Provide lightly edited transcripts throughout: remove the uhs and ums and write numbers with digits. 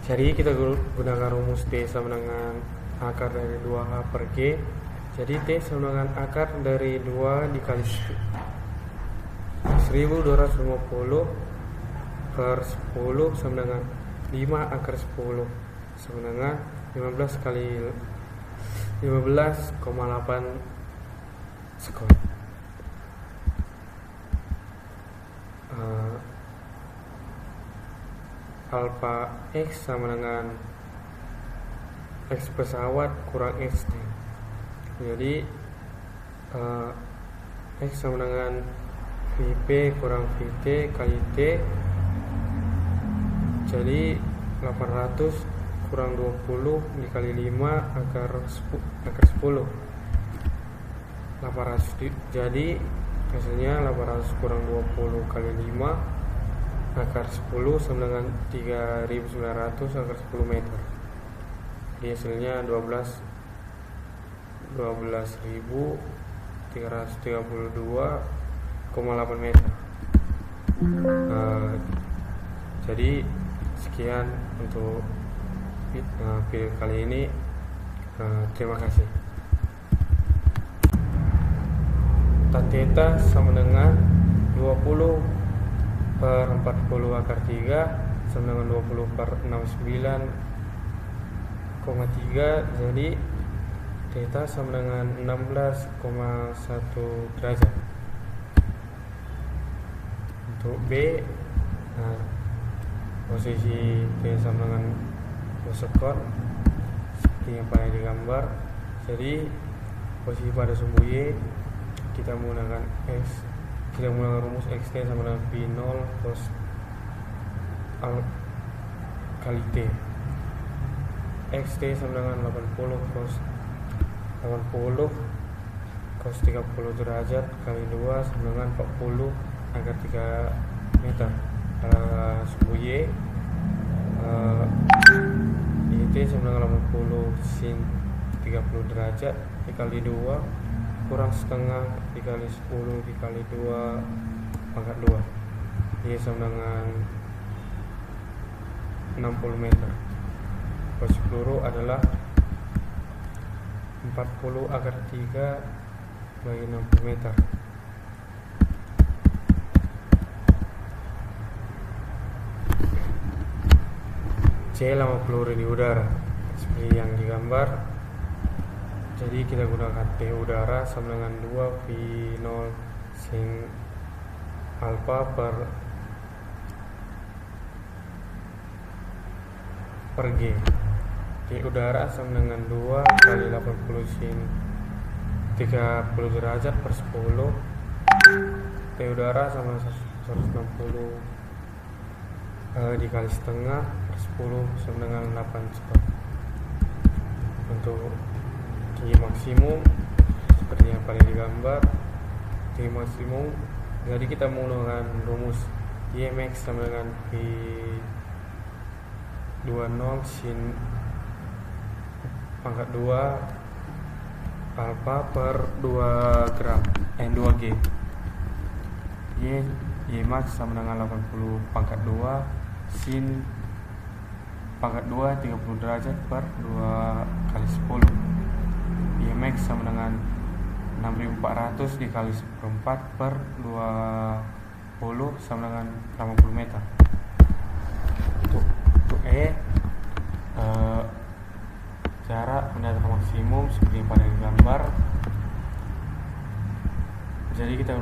Jadi kita gunakan rumus T sama dengan akar dari 2H per G. Jadi T sama dengan akar dari 2 dikali 1250 per 10 sama dengan 5 akar 10 sama dengan 15 kali 15,8 sekon. Alpha X sama dengan X pesawat kurang X T. Jadi X sama dengan VP kurang VT kali T. Jadi 800 kurang 20 dikali 5 akar 10. 800, jadi hasilnya 800 kurang 20 kali 5 akar 10 sama dengan 3900 akar 10 meter. Jadi hasilnya 12.332,8 meter. Jadi sekian untuk video kali ini. Terima kasih. Tan theta sama dengan 20 per 40 akar 3 sama dengan 20 per 69,3. Jadi theta sama dengan 16,1 derajat. Untuk B, posisi T sama dengan sekon seperti yang pada digambar. Jadi posisi pada sumbu Y kita menggunakan rumus XT sama dengan V0 cos kali T. XT sama dengan 80 cos 30 derajat kali 2 sama dengan 40 akar 3 meter. Sumbu Y IT sama dengan 80 sin 30 derajat dikali 2 kurang setengah dikali 10 dikali 2 pangkat 2. Ini sama dengan 60 meter. Posisi peluru adalah 40 akar 3 bagi 60 meter. C lama peluru di udara seperti yang digambar. Jadi kita gunakan T udara sama dengan 2 V0 sin alpha per G. T udara sama dengan 2 kali 80 sin 30 derajat per 10. T udara sama 160 dikali setengah per 10 sama dengan 8 sekon. Untuk tinggi maksimum seperti yang pada digambar, tinggi maksimum, jadi kita menggunakan rumus YMX sama dengan V20 sin pangkat 2 alpha per 2 gram 2 G. YMax sama dengan 80 pangkat 2 sin pangkat 2 30 derajat per 2 kali 10. YMX sama dengan 6400 dikali 1/4 per 20 sama dengan 80 meter. Untuk E, jarak mendatar maksimum seperti pada gambar. Jadi kita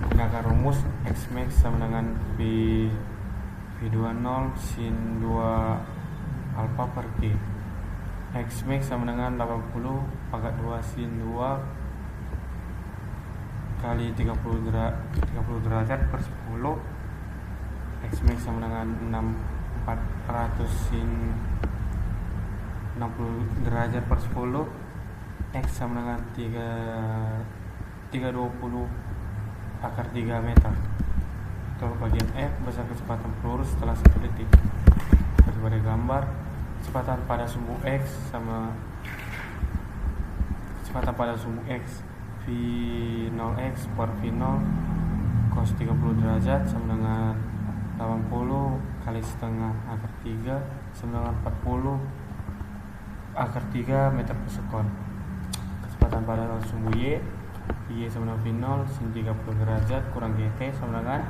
gunakan rumus Xmax sama dengan V20 sin 2 alpha per G. Xmax sama dengan 80 pangkat 2 sin 2 kali 30 derajat per 10. Xmax sama dengan 6400 sin 60 derajat per 10. X sama dengan 320 akar 3 meter. Untuk bagian F, besar kecepatan peluru setelah 1 detik. Seperti pada gambar, kecepatan pada sumbu X sama kecepatan pada sumbu X V0x per V0 cos 30 derajat sama dengan 80 kali dikali setengah akar 3 sama dengan 40 akar 3 meter per sekon. Kecepatan pada sumbu Y sama dengan V0 sin 30 derajat kurang GT sama dengan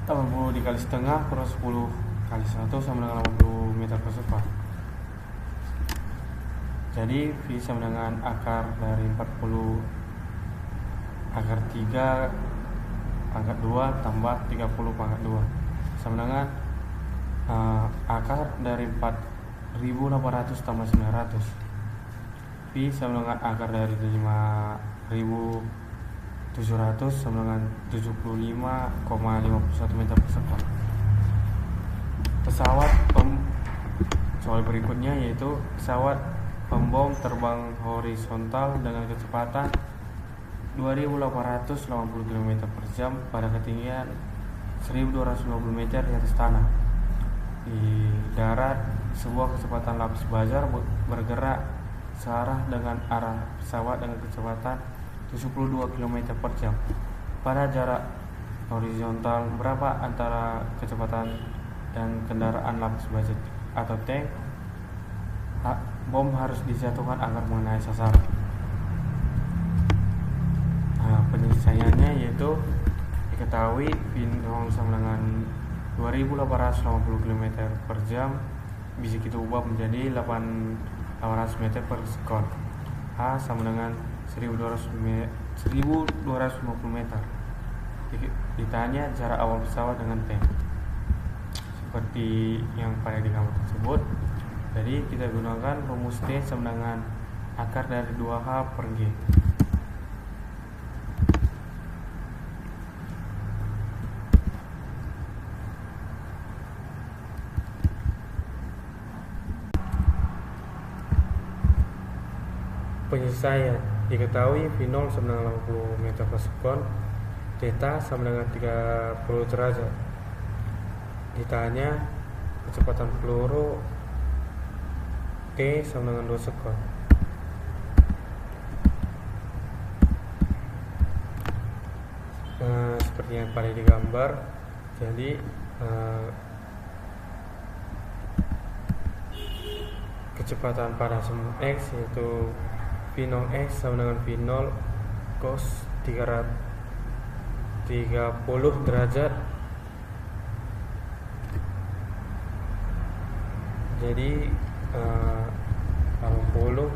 80 dikali setengah kurang 10 kali 1 sama dengan 80 meter per sekon. Jadi V sama dengan akar dari 40 akar 3 pangkat 2 tambah 30 pangkat 2 sama dengan akar dari 4.800 tambah 900. V sama dengan akar dari 5.700 sama dengan 75,51 meter per sekon. Soal berikutnya yaitu pesawat pembom terbang horizontal dengan kecepatan 2.880 km per jam pada ketinggian 1.250 meter di atas tanah. Di darat, sebuah kecepatan lapis baja bergerak searah dengan arah pesawat dengan kecepatan 72 km per jam. Pada jarak horizontal berapa antara kecepatan dan kendaraan lapis baja atau tank? Bom harus dijatuhkan agar mengenai sasaran. Penyelesaiannya yaitu diketahui V0 sama dengan 2.880 km per jam bisa kita ubah menjadi 800 meter per sekon. H sama dengan 1.250 meter. Ditanya jarak awal pesawat dengan tank seperti yang pada di gambar tersebut. Jadi kita gunakan rumus T sama dengan akar dari 2H per G. Penyelesaian diketahui V0 sama dengan 80 meter per sekon, theta sama dengan 30 derajat. Ditanya kecepatan peluru T sama dengan 2 sekon. Seperti yang pada digambar. Jadi kecepatan pada sumbu X yaitu V0x sama dengan V0 cos 30 derajat. Jadi 80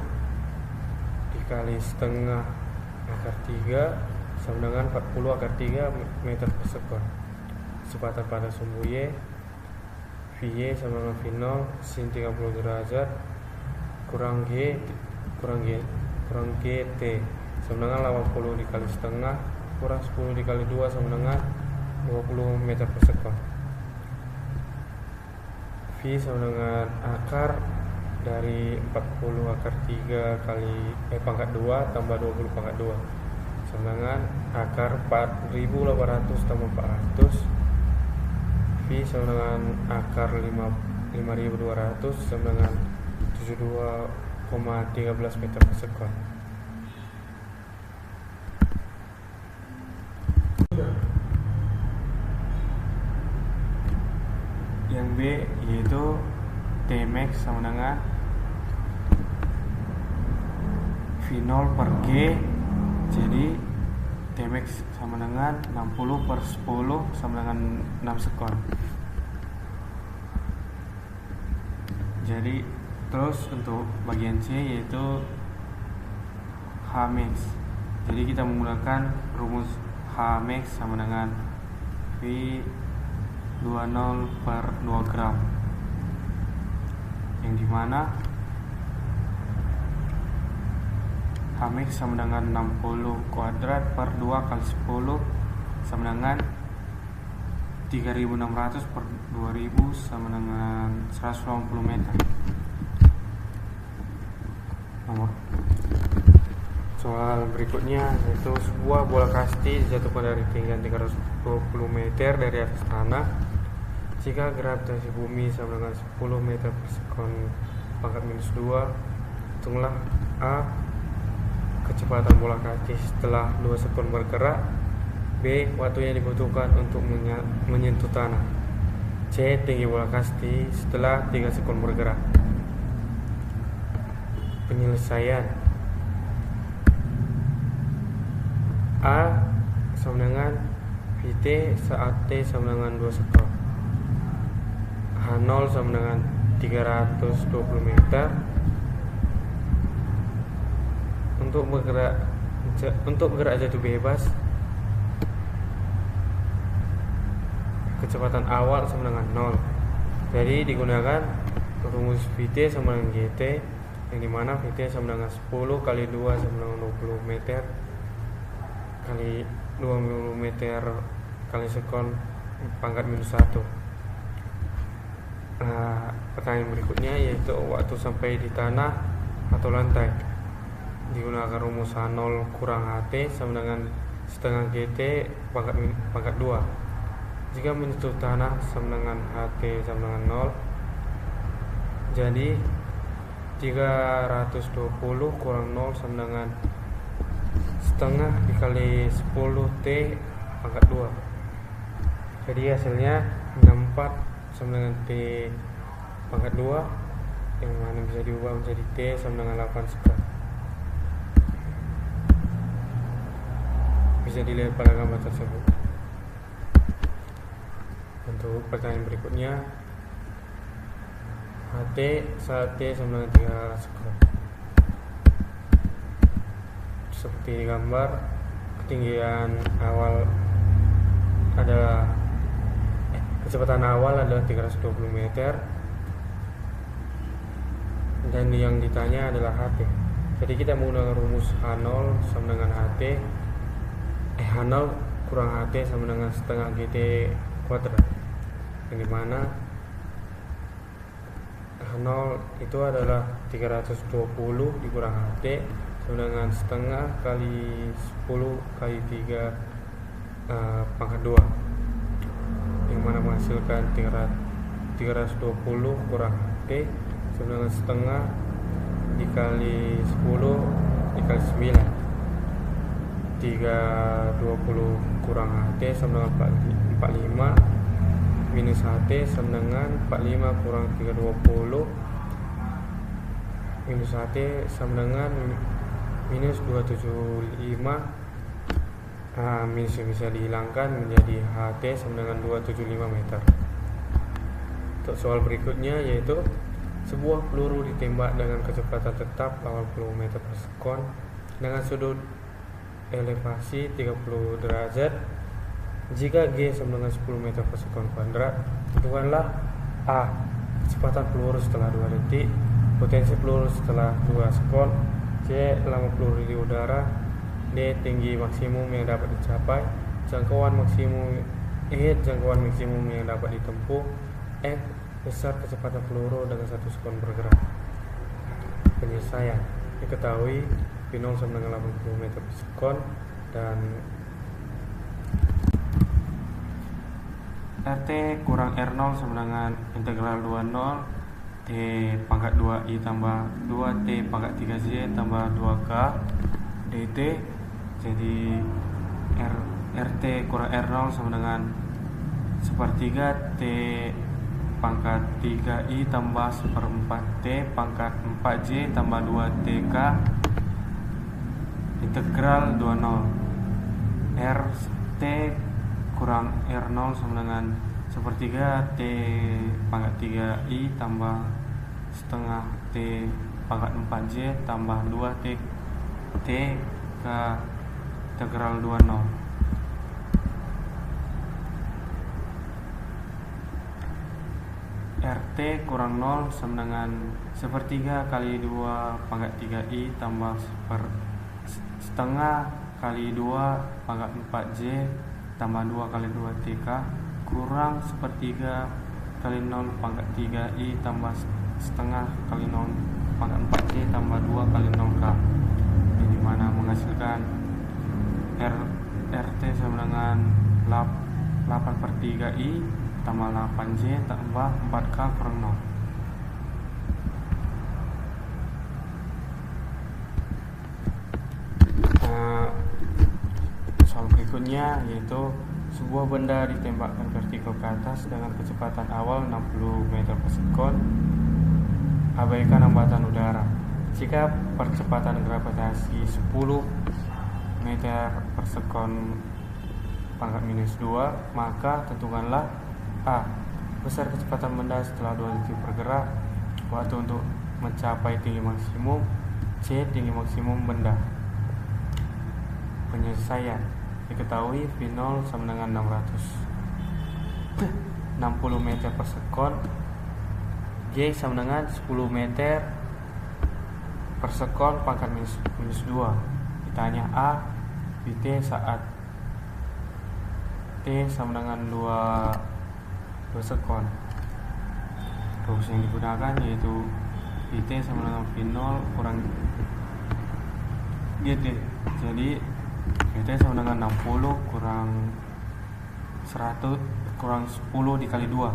dikali setengah akar 3 sama dengan 40 akar 3 meter per sekon. Kecepatan pada sumbu Y VY sama dengan V0 sin 30 derajat kurang GT sama dengan 80 dikali setengah kurang 10 dikali 2 sama dengan 20 meter per sekon. V sama dengan akar dari 40 akar 3 kali pangkat 2 tambah 20 pangkat 2 sama dengan akar 4.800 tambah 400. V sama dengan akar 5.200 sama dengan 72,13 meter per sekon. Yang B yaitu Tmax sama dengan V0 per G. Jadi Tmax sama dengan 60 per 10 sama dengan 6 sekon. Jadi terus untuk bagian C yaitu Hmax. Jadi kita menggunakan rumus Hmax sama dengan V20 per 2 gram, yang dimana Hmax sama dengan 60 kuadrat per 2 kali 10 sama dengan 3.600 per 2.000 sama dengan 180 meter. Soal berikutnya yaitu sebuah bola kasti dijatuhkan dari ketinggian 320 meter dari atas tanah. Jika gravitasi bumi sama dengan 10 meter per sekon pangkat minus 2, hitunglah A kecepatan bola kasti setelah 2 sekon bergerak, B waktu yang dibutuhkan untuk menyentuh tanah. C. Tinggi bola kasti setelah 3 sekon bergerak. Penyelesaian. A sama dengan Vt saat T sama dengan 2 sekon. H0 sama dengan 320 meter. Untuk bergerak jatuh bebas, kecepatan awal sama dengan 0. Jadi digunakan rumus Vt sama dengan Gt, yang dimana Vt sama dengan 10 kali 2 sama dengan 20 meter kali 20 meter kali sekon pangkat minus 1. Pertanyaan berikutnya yaitu waktu sampai di tanah atau lantai. Digunakan rumus H0 kurang HT sama dengan setengah GT pangkat 2. Jika menyentuh tanah sama dengan HT sama dengan 0, jadi 320 kurang 0 sama dengan setengah dikali 10 T pangkat 2. Jadi hasilnya 64 sama dengan T pangkat 2, yang mana bisa diubah menjadi T sama dengan 8 sekar. Bisa dilihat pada gambar tersebut. Untuk pertanyaan berikutnya, HT saat T sama dengan 3 sekon. Seperti di gambar, ketinggian awal adalah kecepatan awal adalah 320 meter, dan yang ditanya adalah HT. Jadi kita menggunakan rumus H0 sama dengan HT, H0 kurang HT sama dengan setengah GT kuadrat, yang dimana H0 itu adalah 320 dikurang HT sama dengan setengah kali 10 kali 3 pangkat 2, yang mana menghasilkan 320 kurang HT sama dengan setengah dikali 10 dikali 9. 320 kurang HT sama dengan 45 minus HT sama dengan 45 kurang 320 minus HT sama dengan minus 275. Minus yang bisa dihilangkan menjadi HT sama dengan 275 meter. Untuk soal berikutnya yaitu sebuah peluru ditembak dengan kecepatan tetap 80 meter per sekon dengan sudut elevasi 30 derajat. Jika G sama dengan 10 meter per sekon kuadrat, tentukanlah A. kecepatan peluru setelah 2 detik, potensi peluru setelah 2 sekon, C. lama peluru di udara, D. tinggi maksimum yang dapat dicapai, jangkauan maksimum yang dapat ditempuh, F. besar kecepatan peluru dengan 1 sekon bergerak. Penyelesaian. Diketahui P0 sama dengan 80 meter per sekon dan RT kurang R0 sama dengan integral 20 T pangkat 2I tambah 2 T pangkat 3Z tambah 2K dt. Jadi RT kurang R0 sama dengan sepertiga T pangkat 3I tambah seperempat T pangkat 4J tambah 2TK integral 20 RT kurang R0 sama dengan sepertiga T pangkat 3I tambah setengah T pangkat 4J tambah 2 T ke integral 20. RT kurang 0 sama dengan sepertiga kali 2 pangkat 3I tambah setengah kali 2 pangkat 4J tambah 2 kali 2 TK kurang sepertiga kali 0 pangkat 3I tambah setengah kali 0 pangkat 4J tambah 2 kali 0K, yang dimana menghasilkan RT sama dengan 8 per 3I tambah 8J tambah 4K kurang 0. Soal berikutnya yaitu Sebuah benda ditembakkan vertikal ke atas dengan kecepatan awal 60 meter per sekon. Abaikan hambatan udara. Jika percepatan gravitasi 10 meter per sekon pangkat minus 2, maka tentukanlah A. Besar kecepatan benda setelah 2 detik bergerak, waktu untuk mencapai tinggi maksimum. C. Tinggi maksimum benda. Penyelesaian. Diketahui V0 sama dengan 660 meter per sekon. G sama dengan 10 meter per sekon pangkat minus 2. Ditanya A. Vt saat T sama dengan 2 sekon. Rumus yang digunakan yaitu Vt sama dengan V0 kurang Gt. Jadi Vt sama dengan 60 kurang 100 kurang 10 dikali 2.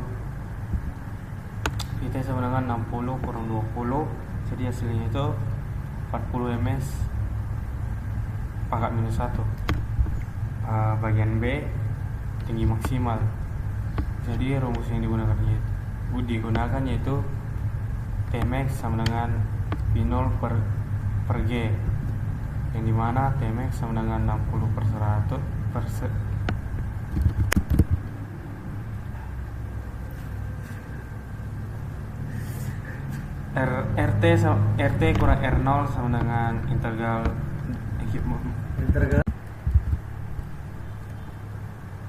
Vt sama dengan 60 kurang 20. Jadi hasilnya itu 40 ms pangkat minus 1. Bagian B, tinggi maksimal. Jadi rumus yang digunakan yaitu Tmax sama dengan V0 per G, yang dimana Tmax sama dengan 60 per 100 RT kurang R0 sama dengan integral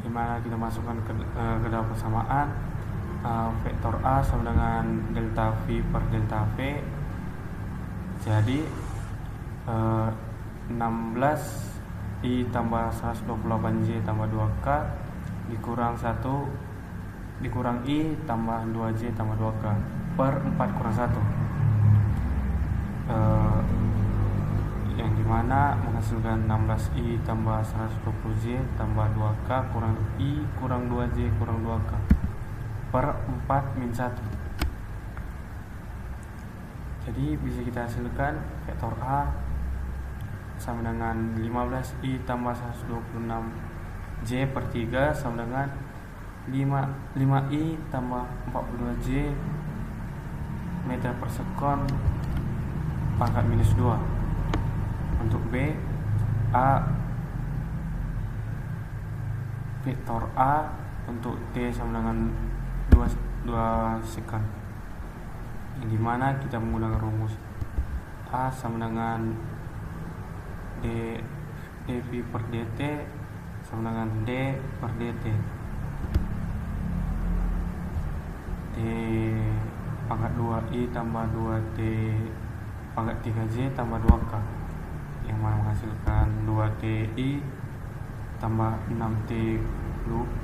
dimana kita masukkan ke dalam persamaan. Vektor A sama dengan delta V per delta V. Jadi 16I tambah 128J tambah 2K dikurang 1 dikurang I tambah 2J tambah 2K per 4 kurang 1, yang dimana menghasilkan 16I tambah 120J tambah 2K kurang I kurang 2J kurang 2K per 4 min 1. Jadi bisa kita hasilkan vektor A sama dengan 15I tambah 126J per 3 sama dengan 5I tambah 42J meter per sekon pangkat minus 2. Untuk B, vektor A untuk T sama dengan 2 sekon, yang dimana kita menggunakan rumus A sama dengan dV per dt sama dengan d per dt. T pangkat 2I tambah 2T pangkat 3J tambah 2K, yang mana menghasilkan 2TI tambah 6T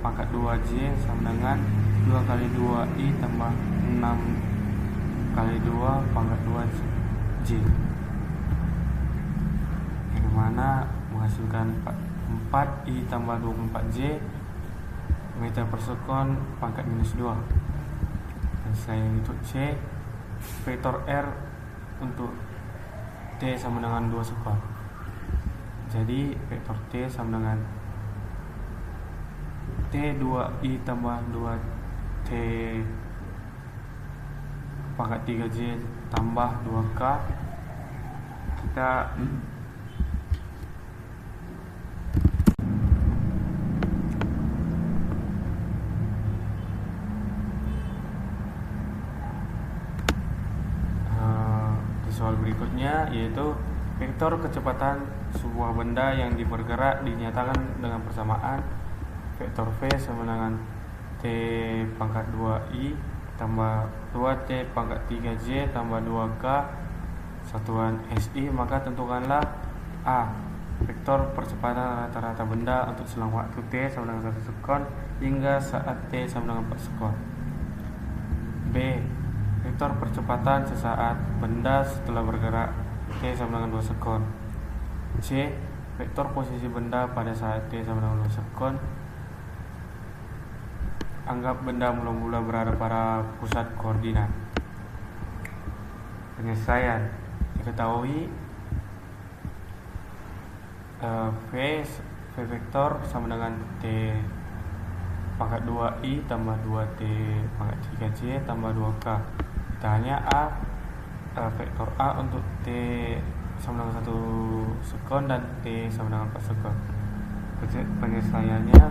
pangkat 2J sama dengan 2 kali 2I tambah 6 kali 2 pangkat 2J, yang mana menghasilkan 4I tambah 24J meter per sekon pangkat minus 2. Dan selain untuk C, vektor R untuk T sama dengan 2 sekon. Jadi vektor T sama dengan T2I tambah 2T pangkat 3J tambah 2K. Kita soal berikutnya, yaitu vektor kecepatan sebuah benda yang bergerak dinyatakan dengan persamaan vektor V sama dengan T pangkat 2I tambah 2T pangkat 3J tambah 2K satuan SI. Maka tentukanlah A. Vektor percepatan rata-rata benda untuk selang waktu T sama dengan 1 sekon hingga saat T sama dengan 4 sekon. B. Vektor percepatan sesaat benda setelah bergerak T sama dengan 2 sekon. C. Vektor posisi benda pada saat T sama dengan 2 sekon. Anggap benda mula-mula berada pada pusat koordinat. Penyelesaian. Diketahui V vektor sama dengan T pangkat 2I tambah 2T pangkat 3J tambah 2K. Kita hanya vektor A untuk T sama dengan 1 sekon dan T sama dengan 4 sekon. Penyelesaiannya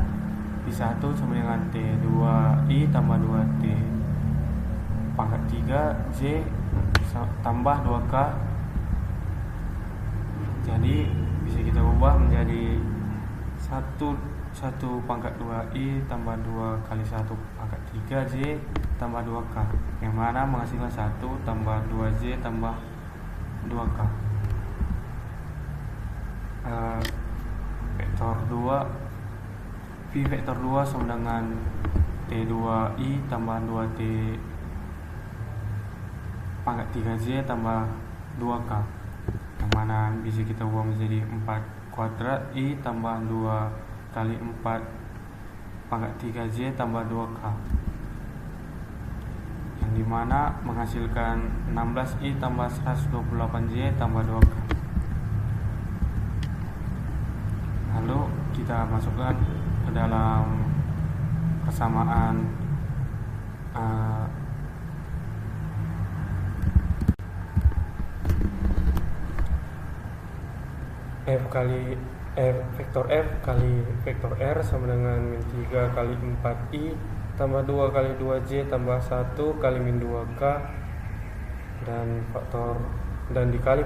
I1 sama dengan T2I tambah 2T pangkat 3J tambah 2K. Jadi bisa kita ubah menjadi 1 pangkat 2I tambah 2 kali 1 pangkat 3J tambah 2K, yang mana menghasilkan 1 tambah 2J tambah 2K. Vektor 2 V vektor 2 sama dengan T2I tambah 2T pangkat 3J tambah 2K, yang mana bisa kita ubah menjadi 4 kuadrat I tambah 2 kali 4 pangkat 3J tambah 2K, yang dimana menghasilkan 16I tambah 128J tambah 2K. Lalu kita masukkan ke dalam persamaan vektor F kali vektor R sama dengan min 3 kali 4I tambah 2 kali 2J tambah 1 kali min 2K, dan dikali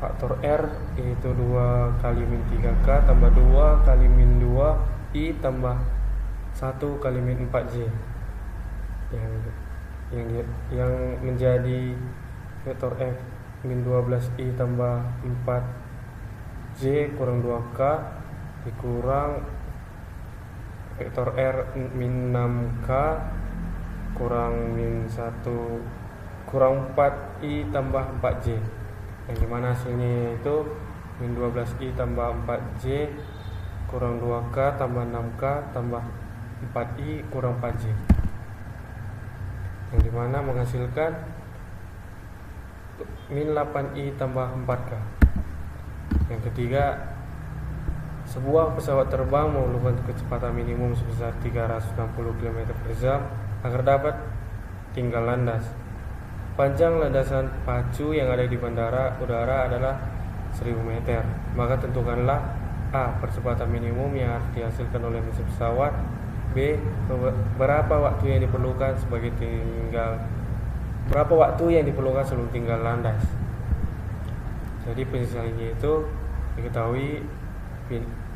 faktor R, yaitu 2 kali min 3K tambah 2 kali min 2I tambah 1 kali min 4J, yang menjadi vektor F min 12I tambah 4J kurang 2K dikurang vektor R min 6K kurang min 1 kurang 4I tambah 4J, yang dimana hasilnya itu min 12I tambah 4J kurang 2K tambah 6K tambah 4I kurang 4J, yang dimana menghasilkan min 8I tambah 4K. Yang ketiga, sebuah pesawat terbang memerlukan kecepatan minimum sebesar 360 km per jam agar dapat tinggal landas. Panjang landasan pacu yang ada di bandara udara adalah 1000 meter. Maka tentukanlah A. Percepatan minimum yang harus dihasilkan oleh mesin pesawat. B. Berapa waktu yang diperlukan sebelum tinggal landas. Jadi penyelesaiannya itu diketahui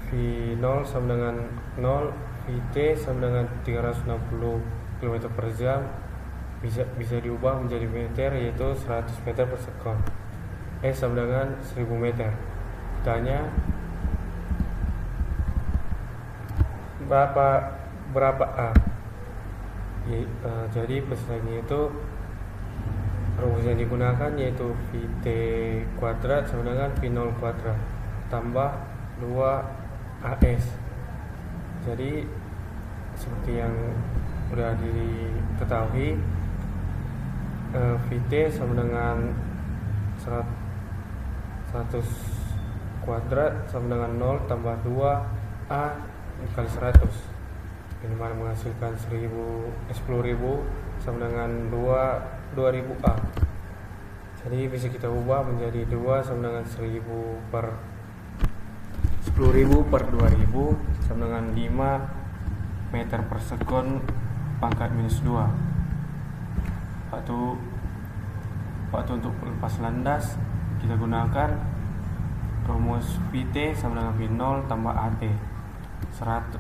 V0 sama dengan 0, Vt sama dengan 360 km per jam bisa diubah menjadi meter, yaitu 100 meter per sekon. S sama dengan 1000 meter. Tanya berapa A? Jadi penyelesaiannya itu rumus yang digunakan yaitu Vt kuadrat sama dengan V0 kuadrat tambah 2AS. Jadi seperti yang sudah diketahui, Vt sama dengan 100 kuadrat sama dengan 0 tambah 2A dikali 100, ini mana menghasilkan 10.000 sama dengan 2000A. Jadi bisa kita ubah menjadi 2 sama dengan 10.000 per 2000 sama dengan 5 meter per sekon pangkat minus 2. Waktu untuk lepas landas kita gunakan rumus Vt sama dengan V0 tambah AT 100.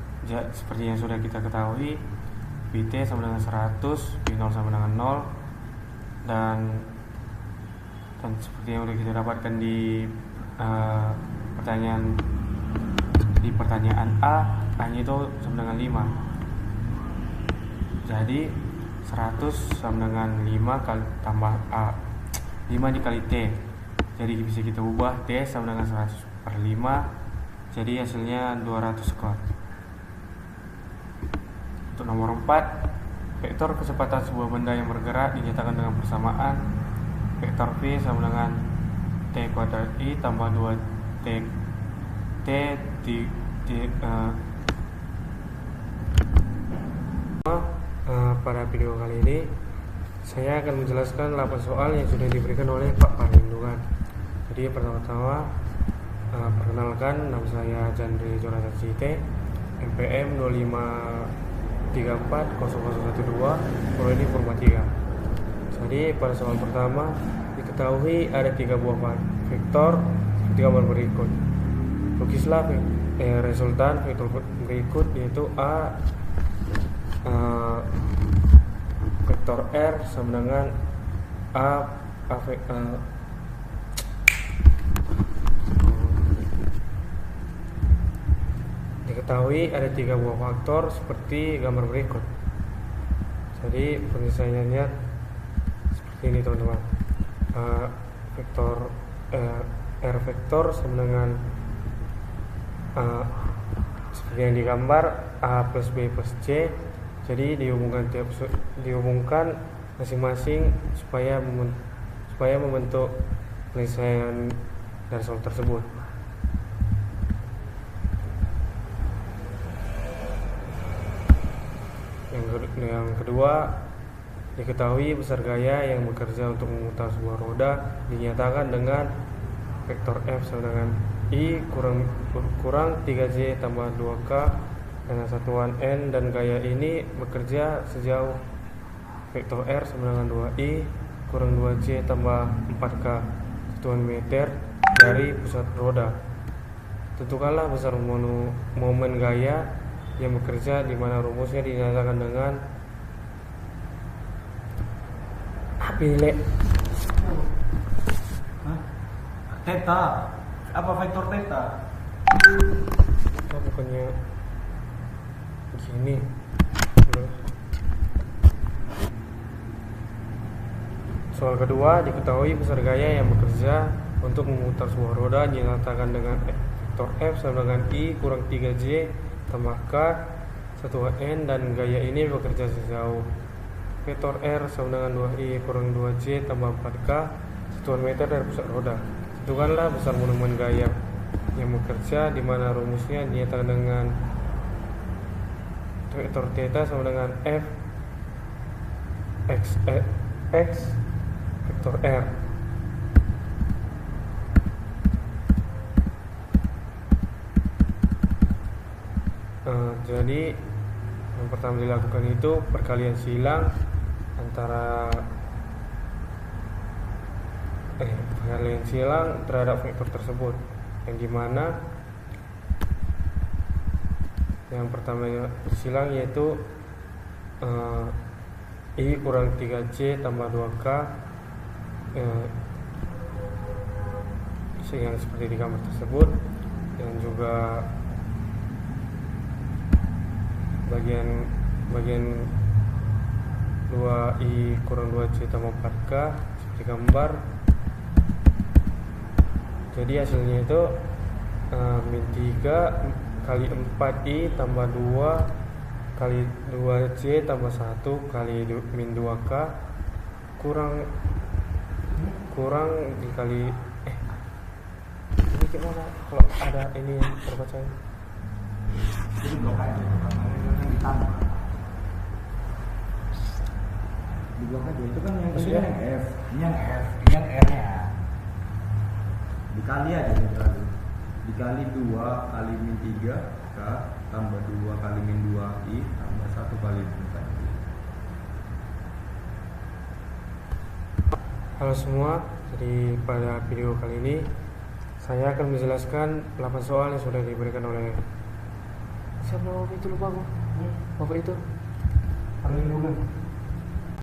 Seperti yang sudah kita ketahui, Vt sama dengan 100, V0 sama dengan 0, dan seperti yang sudah kita dapatkan di pertanyaan A, hanya itu sama dengan 5. Jadi 100 sama dengan 5 kali tambah A, 5 dikali T. Jadi bisa kita ubah T sama dengan 100 per 5, jadi hasilnya 200 sekon. Untuk nomor 4, vektor kecepatan sebuah benda yang bergerak dinyatakan dengan persamaan vektor V sama dengan T kuadrat I tambah 2T pada video kali ini saya akan menjelaskan 8 soal yang sudah diberikan oleh Pak Perlindungan. Jadi pertama-tama perkenalkan, nama saya Chandri Jonathan Site, MPM 05340012, prodi Forma 3. Jadi pada soal pertama diketahui ada 3 buah vektor seperti gambar berikut. Lukislah resultan vektor berikut, yaitu vektor R sama dengan diketahui ada 3 buah faktor seperti gambar berikut. Jadi penyelesaiannya seperti ini teman-teman. Vektor R vektor sama dengan seperti yang digambar A plus B plus C. Jadi dihubungkan masing-masing supaya membentuk penyelesaian dari soal tersebut. Yang kedua, diketahui besar gaya yang bekerja untuk memutar sebuah roda dinyatakan dengan vektor F sama dengan I kurang 3J tambah 2K dengan satuan N, dan gaya ini bekerja sejauh vektor R sama dengan 2I kurang 2J tambah 4K satuan meter dari pusat roda. Tentukanlah besar momen gaya yang bekerja, di mana rumusnya dinyatakan dengan Theta. Apa vektor theta? Bukannya gini. Soal kedua, diketahui besar gaya yang bekerja untuk memutar sebuah roda dinyatakan dengan vektor F sama dengan I kurang 3J tambah K satuan N, dan gaya ini bekerja sejauh vektor R sama dengan 2I kurang 2J tambah 4K satuan meter dari pusat roda. Tentukanlah besar momen gaya yang bekerja, di mana rumusnya dinyatakan dengan vektor theta sama dengan F x vektor R. Jadi yang pertama dilakukan itu perkalian silang antara perkalian silang terhadap vektor tersebut, yang dimana yang pertama disilang yaitu I kurang 3C tambah 2K yang seperti di gambar tersebut, dan juga bagian 2I kurang 2C tambah 4K seperti gambar. Jadi hasilnya itu min 3 kali 4I tambah 2 kali 2C tambah 1 kali min 2K kurang dikali ini gimana kalau ada ini yang terbaca? Jadi blok aja, yang ditambah. Di blok aja itu kan yang maksudnya yang F, ini yang R nya. Dikali aja dikali 2 kali min 3 K tambah 2 kali min 2I tambah 1 kali min 4I. Halo semua, jadi pada video kali ini saya akan menjelaskan 8 soal yang sudah diberikan oleh siapa itu, lupa aku. Bapak itu Perlindungan.